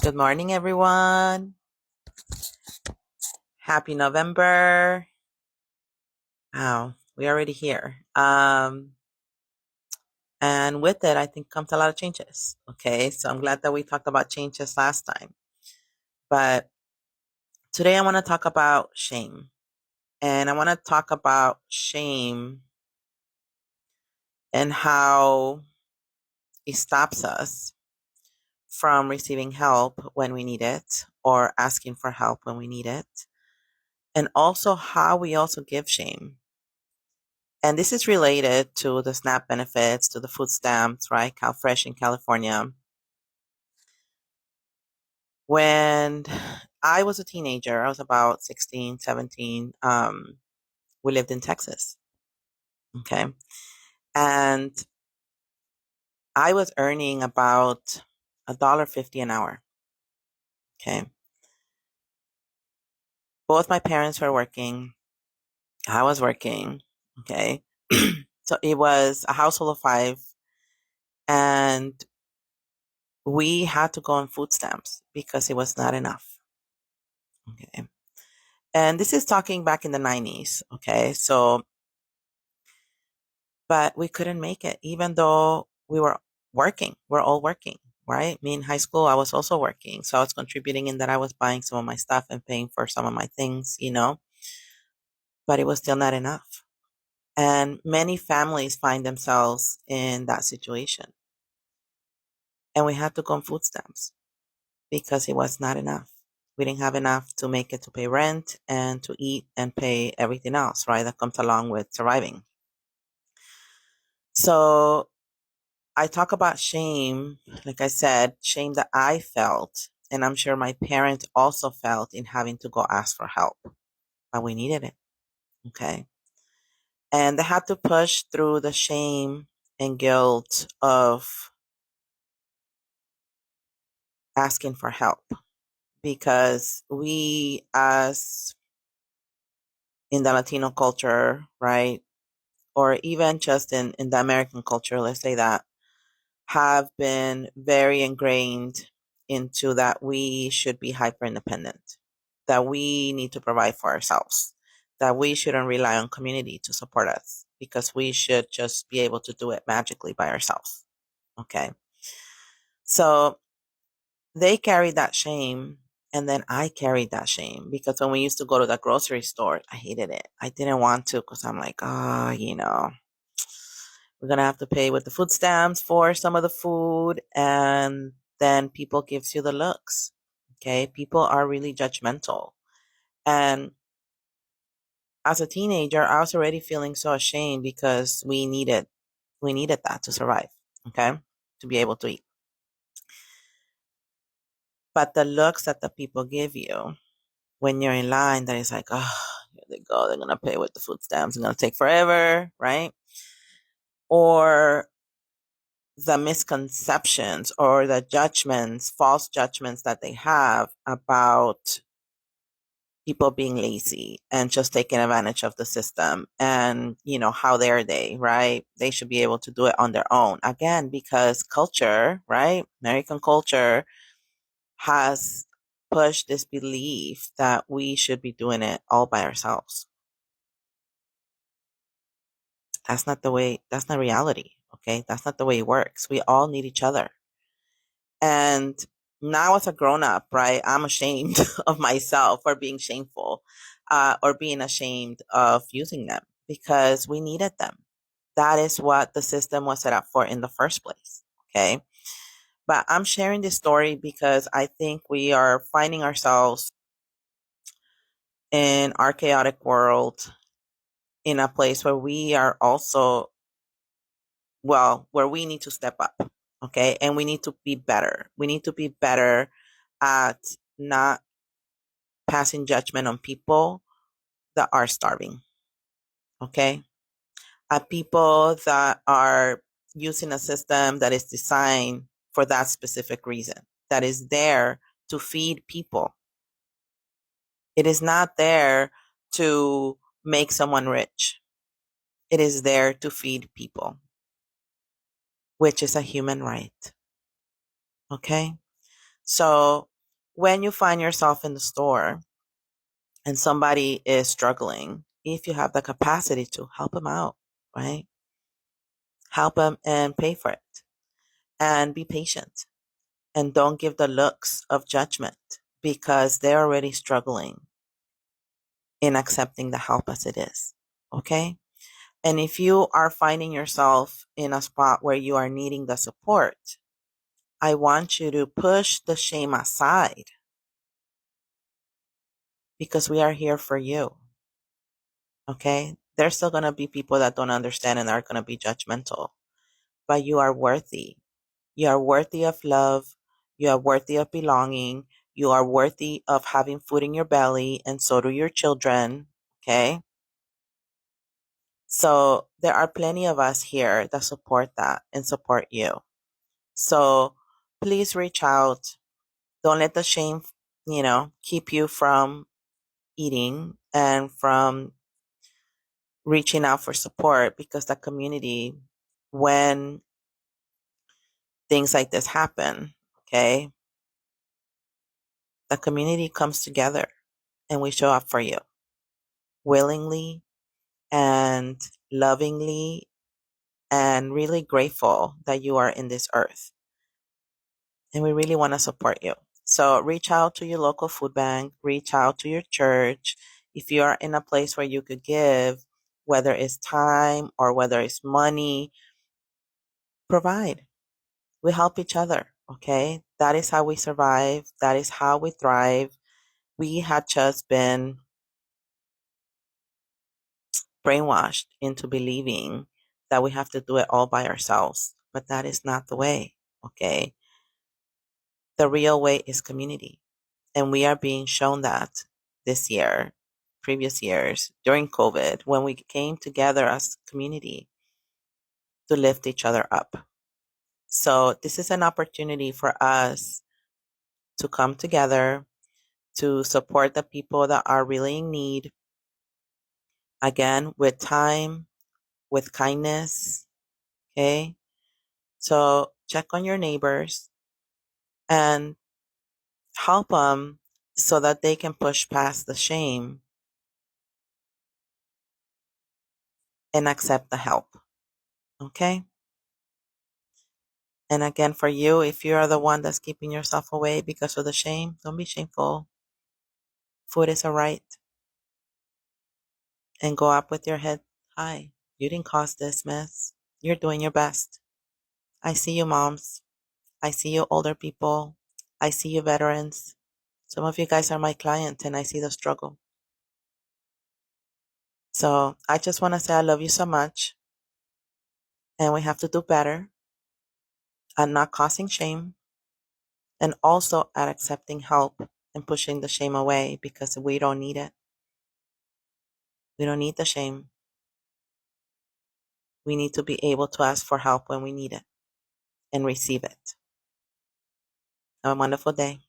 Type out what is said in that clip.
Good morning, everyone. Happy November. Wow, we're already here. And with it, I think comes a lot of changes. Okay, so I'm glad that we talked about changes last time. But today I want to talk about shame. And I want to talk about shame and how it stops us from receiving help when we need it or asking for help when we need it. And also how we also give shame. And this is related to the SNAP benefits, to the food stamps, right? CalFresh in California. When I was a teenager, I was about 16, 17. We lived in Texas. Okay. And I was earning about $1.50 an hour. Okay. Both my parents were working. I was working. Okay. So it was a household of five. And we had to go on food stamps because it was not enough. Okay. And this is talking back in the 90s. Okay. So, but we couldn't make it, even though we were working. We're all working, right? Me in high school, I was also working. So I was contributing in that I was buying some of my stuff and paying for some of my things, but it was still not enough. And many families find themselves in that situation. And we had to go on food stamps because it was not enough. We didn't have enough to make it to pay rent and to eat and pay everything else, right? That comes along with surviving. So I talk about shame, like I said, shame that I felt, and I'm sure my parents also felt in having to go ask for help, but we needed it. Okay. And they had to push through the shame and guilt of asking for help because we, as in the Latino culture, right, or even just in the American culture, let's say that, have been very ingrained into that we should be hyper independent, that we need to provide for ourselves, that we shouldn't rely on community to support us because we should just be able to do it magically by ourselves. Okay. So they carried that shame. And then I carried that shame because when we used to go to the grocery store, I hated it. I didn't want to because I'm like, we're gonna have to pay with the food stamps for some of the food, and then people gives you the looks. Okay, people are really judgmental, and as a teenager, I was already feeling so ashamed because we needed that to survive. Okay, to be able to eat. But the looks that the people give you when you're in line, that is like, oh, here they go. They're gonna pay with the food stamps. It's gonna take forever, right? Or the misconceptions or the judgments, false judgments that they have about people being lazy and just taking advantage of the system. And, how dare they, right? They should be able to do it on their own. Again, because culture, right? American culture has pushed this belief that we should be doing it all by ourselves. That's not reality. Okay. That's not the way it works. We all need each other. And now as a grown up, right, I'm ashamed of myself for being shameful, or being ashamed of using them because we needed them. That is what the system was set up for in the first place. Okay. But I'm sharing this story because I think we are finding ourselves in our chaotic world in a place where we are also, well, where we need to step up. Okay. And we need to be better. We need to be better at not passing judgment on people that are starving. Okay. At people that are using a system that is designed for that specific reason, that is there to feed people. It is not there to make someone rich. It is there to feed people, which is a human right. Okay. So when you find yourself in the store and somebody is struggling, if you have the capacity to help them out, right? Help them and pay for it and be patient and don't give the looks of judgment because they're already struggling in accepting the help as it is. Okay. And if you are finding yourself in a spot where you are needing the support, I want you to push the shame aside because we are here for you. Okay. There's still going to be people that don't understand and are going to be judgmental, but you are worthy. You are worthy of love. You are worthy of belonging. You are worthy of having food in your belly, and so do your children. Okay. So there are plenty of us here that support that and support you. So please reach out. Don't let the shame, keep you from eating and from reaching out for support because the community, when things like this happen, okay, the community comes together and we show up for you willingly and lovingly and really grateful that you are in this earth. And we really want to support you. So reach out to your local food bank, reach out to your church. If you are in a place where you could give, whether it's time or whether it's money, provide. We help each other. Okay. That is how we survive. That is how we thrive. We had just been brainwashed into believing that we have to do it all by ourselves, but that is not the way. Okay. The real way is community. And we are being shown that this year, previous years, during COVID, when we came together as a community to lift each other up. So this is an opportunity for us to come together, to support the people that are really in need, again, with time, with kindness. Okay. So check on your neighbors and help them so that they can push past the shame and accept the help. Okay. And again, for you, if you are the one that's keeping yourself away because of the shame, don't be shameful. Food is a right. And go up with your head high. You didn't cause this mess. You're doing your best. I see you, moms. I see you, older people. I see you, veterans. Some of you guys are my clients, and I see the struggle. So I just want to say I love you so much. And we have to do better at not causing shame and also at accepting help and pushing the shame away because we don't need it. We don't need the shame. We need to be able to ask for help when we need it and receive it. Have a wonderful day.